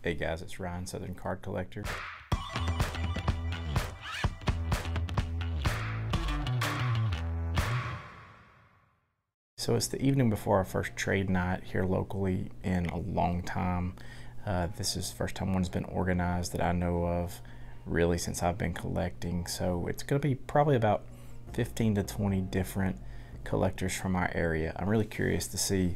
Hey guys, it's Ryan, Southern Card Collector. So it's the evening before our first trade night here locally in a long time. This is the first time one's been organized that I know of, really, since I've been collecting. So it's going to be probably about 15 to 20 different collectors from our area. I'm really curious to see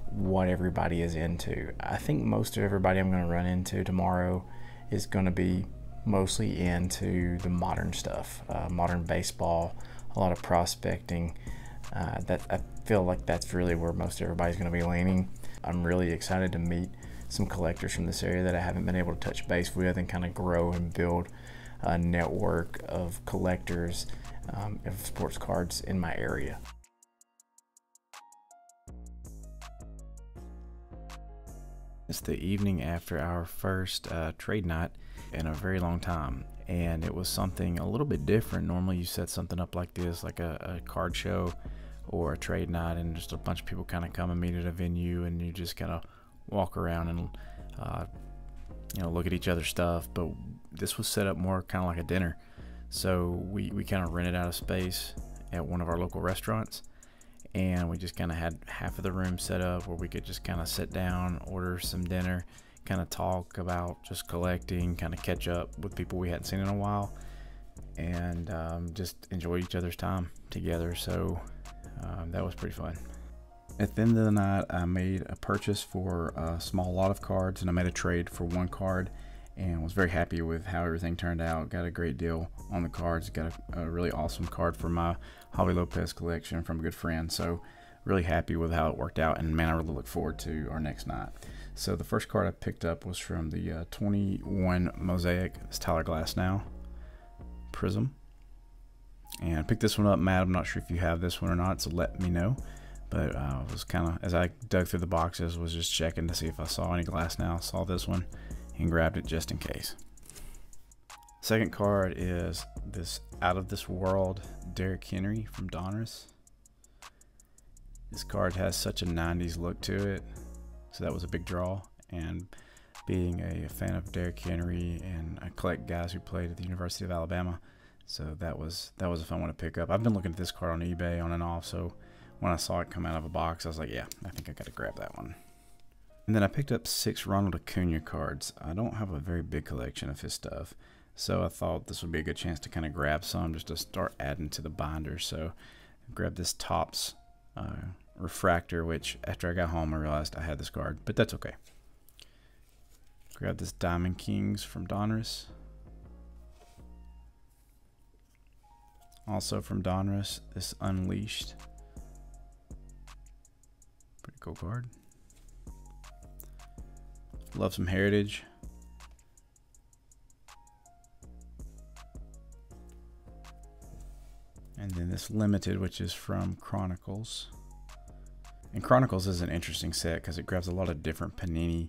what everybody is into. I think most of everybody I'm going to run into tomorrow is going to be mostly into the modern stuff, modern baseball, a lot of prospecting. That I feel like that's really where most everybody's going to be leaning. I'm really excited to meet some collectors from this area that I haven't been able to touch base with and kind of grow and build a network of collectors of sports cards in my area. It's the evening after our first trade night in a very long time, and it was something a little bit different. Normally you set something up like this, like a card show or a trade night, and just a bunch of people kind of come and meet at a venue, and you just kind of walk around and look at each other's stuff. But this was set up more kind of like a dinner, so we kind of rented out a space at one of our local restaurants, and we just kind of had half of the room set up where we could just kind of sit down, order some dinner, kind of talk about just collecting, kind of catch up with people we hadn't seen in a while, and just enjoy each other's time together. So that was pretty fun. At the end of the night, I made a purchase for a small lot of cards, and I made a trade for one card, and was very happy with how everything turned out. Got a great deal on the cards. Got a really awesome card for my Javi Lopez collection from a good friend. So really happy with how it worked out, and man, I really look forward to our next night. So the first card I picked up was from the 21 Mosaic. It's Tyler Glasnow Prism. And I picked this one up, Matt. I'm not sure if you have this one or not, so let me know. But I was kind of, as I dug through the boxes, was just checking to see if I saw any Glasnow. Saw this one and grabbed it just in case. Second card is this Out of This World Derrick Henry from Donruss. This card has such a 90s look to it, so that was a big draw. And being a fan of Derrick Henry, and I collect guys who played at the University of Alabama, so that was a fun one to pick up. I've been looking at this card on eBay on and off, so when I saw it come out of a box, I was like, yeah, I think I got to grab that one. And then I picked up 6 Ronald Acuna cards. I don't have a very big collection of his stuff, so I thought this would be a good chance to kind of grab some just to start adding to the binder. So I grabbed this Topps refractor, which after I got home I realized I had this card, but that's okay. Grabbed this Diamond Kings from Donruss. Also from Donruss, this Unleashed. Pretty cool card. Love some Heritage. And then this Limited, which is from Chronicles. And Chronicles is an interesting set because it grabs a lot of different Panini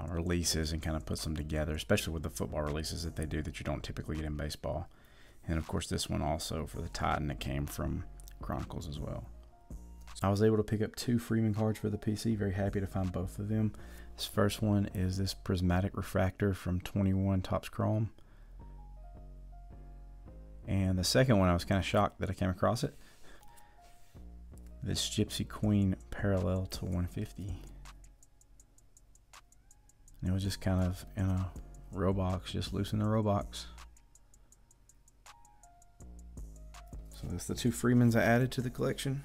releases and kind of puts them together, especially with the football releases that they do that you don't typically get in baseball. And of course this one also for the Titan that came from Chronicles as well. I was able to pick up 2 Freeman cards for the PC. Very happy to find both of them. This first one is this Prismatic Refractor from 21 Topps Chrome. And the second one, I was kind of shocked that I came across it. This Gypsy Queen Parallel to 150. And it was just kind of in a row box, just loose in the row box. So that's the 2 Freemans I added to the collection.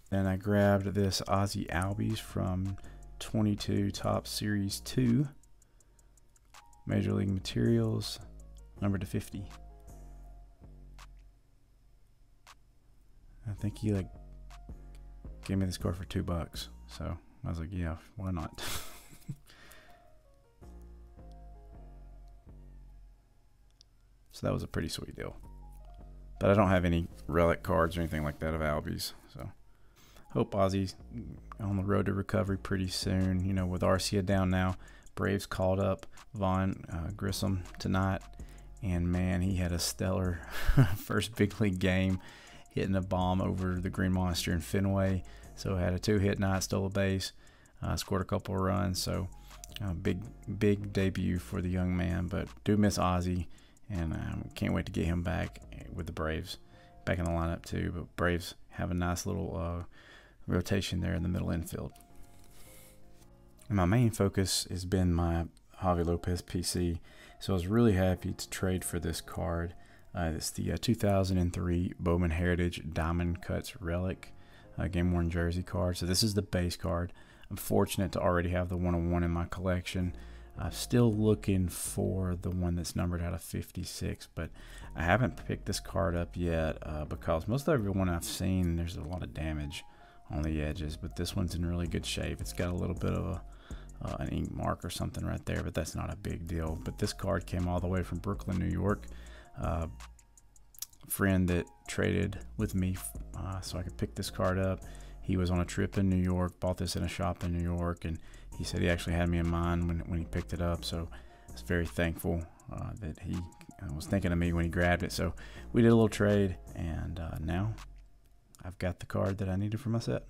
Then I grabbed this Ozzie Albies from 22 Topps Series 2. Major League Materials, number to 50. I think he gave me this card for $2, so I was like, yeah, why not? So that was a pretty sweet deal. But I don't have any relic cards or anything like that of Albies, so hope Ozzie's on the road to recovery pretty soon. You know, with Arcia down now, Braves called up Vaughn Grissom tonight, and man, he had a stellar first big league game, hitting a bomb over the Green Monster in Fenway. So had a 2-hit night, stole a base, scored a couple of runs. So Big debut for the young man, but do miss Ozzie, and can't wait to get him back with the Braves, back in the lineup too. But Braves have a nice little rotation there in the middle infield. And my main focus has been my Javi Lopez PC, so I was really happy to trade for this card. It's the 2003 Bowman Heritage Diamond Cuts Relic game worn jersey card. So this is the base card. I'm fortunate to already have the 101 in my collection. I'm still looking for the one that's numbered out of 56, but I haven't picked this card up yet because most of everyone I've seen, there's a lot of damage on the edges, but this one's in really good shape. It's got a little bit of an ink mark or something right there, but that's not a big deal. But this card came all the way from Brooklyn, New York. Friend that traded with me so I could pick this card up. He was on a trip in New York, bought this in a shop in New York, and he said he actually had me in mind when he picked it up. So I was very thankful that he was thinking of me when he grabbed it. So we did a little trade, and now I've got the card that I needed for my set.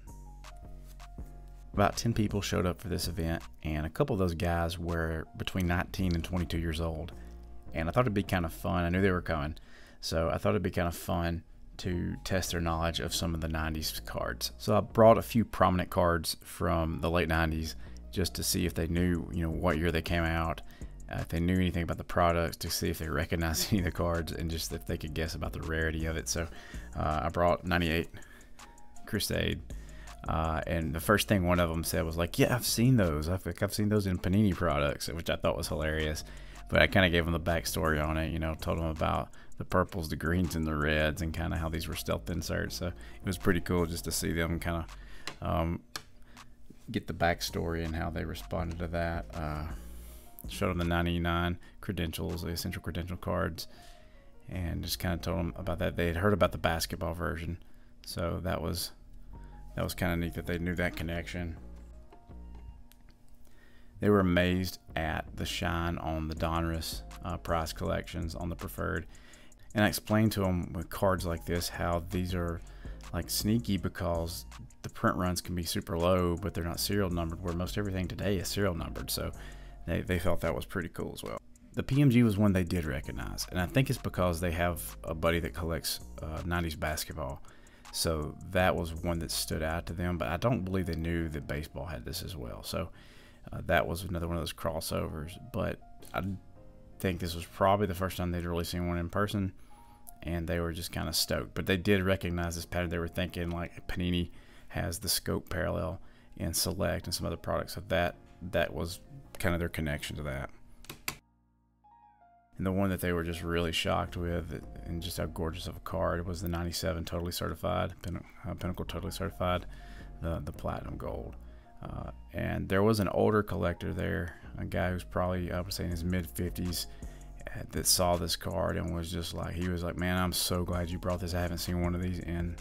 About 10 people showed up for this event, and a couple of those guys were between 19 and 22 years old. And I thought it'd be kind of fun. I knew they were coming, so I thought it'd be kind of fun to test their knowledge of some of the 90s cards. So I brought a few prominent cards from the late 90s just to see if they knew, what year they came out, if they knew anything about the products, to see if they recognized any of the cards, and just if they could guess about the rarity of it. So I brought 98 Crusade, and the first thing one of them said was like, "Yeah, I've seen those. I've seen those in Panini products," which I thought was hilarious. But I kind of gave them the backstory on it, told them about the purples, the greens, and the reds, and kind of how these were stealth inserts. So it was pretty cool just to see them kind of get the backstory and how they responded to that. Showed them the 99 credentials, the essential credential cards, and just kind of told them about that. They had heard about the basketball version, so that was kind of neat that they knew that connection. They were amazed at the shine on the Donruss prize collections on the preferred. And I explained to them with cards like this how these are like sneaky because the print runs can be super low, but they're not serial numbered, where most everything today is serial numbered. So they felt that was pretty cool as well. The PMG was one they did recognize, and I think it's because they have a buddy that collects 90s basketball. So that was one that stood out to them, but I don't believe they knew that baseball had this as well. So that was another one of those crossovers, but I think this was probably the first time they'd really seen one in person, and they were just kind of stoked. But they did recognize this pattern. They were thinking like Panini has the scope parallel in Select and some other products, so that was kind of their connection to that. And the one that they were just really shocked with, and just how gorgeous of a card, was the 97 Totally Certified, Pinnacle Totally Certified, the Platinum Gold. And there was an older collector there, a guy who's probably, I would say, in his mid-50s, that saw this card and was just like, he was like, "Man, I'm so glad you brought this. I haven't seen one of these in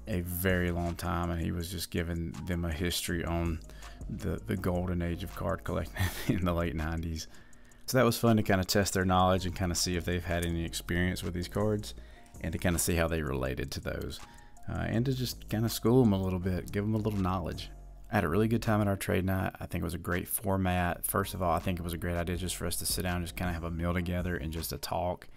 a very long time." And he was just giving them a history on the golden age of card collecting in the late 90s. So that was fun to kind of test their knowledge and kind of see if they've had any experience with these cards, and to kind of see how they related to those, and to just kind of school them a little bit, give them a little knowledge. I had a really good time at our trade night. I think it was a great format. First of all, I think it was a great idea just for us to sit down and just kind of have a meal together and just to talk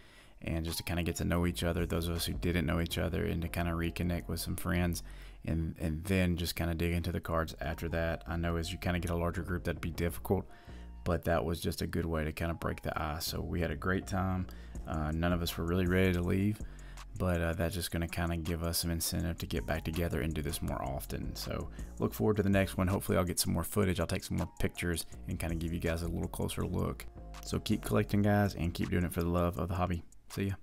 and just to kind of get to know each other, those of us who didn't know each other, and to kind of reconnect with some friends, and then just kind of dig into the cards after that. I know as you kind of get a larger group, that'd be difficult, but that was just a good way to kind of break the ice. So we had a great time. None of us were really ready to leave, but that's just going to kind of give us some incentive to get back together and do this more often. So look forward to the next one. Hopefully I'll get some more footage. I'll take some more pictures and kind of give you guys a little closer look. So keep collecting, guys, and keep doing it for the love of the hobby. See ya.